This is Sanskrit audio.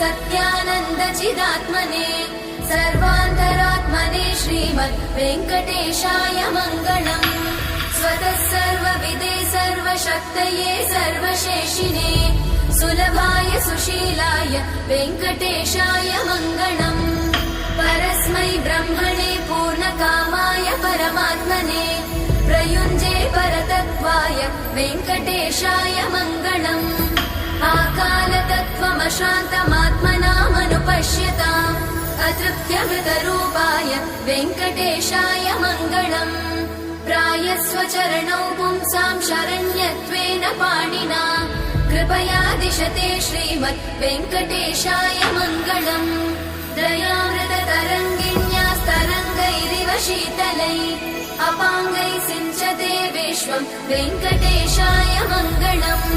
सत्यानन्दचिदात्मने सर्वान्तरात्मने श्रीमद् वेङ्कटेशाय मङ्गलम्। स्वतः सर्वविदे सर्वशक्तये सर्वशेषिने सुलभाय सुशीलाय वेङ्कटेशाय मङ्गलम्। परस्मै ब्रह्मणे पूर्णकामाय परमात्मने प्रयुञ्जे परतत्त्वाय वेङ्कटेशाय मङ्गलम्। आकालतत्त्वमशान्तमात्मनामनुपश्यताम् अतृप्त्यमृतरूपाय वेङ्कटेशाय मङ्गलम्। प्रायस्वचरणौ पुंसां शरण्यत्वेन पाणिना कृपया दिशते श्रीमद् वेङ्कटेशाय मङ्गलम्। दयामृततरङ्गिण्यास्तरङ्गैरिव शीतलैः अपाङ्गैः सिञ्चते विश्वं वेङ्कटेशाय मङ्गलम्।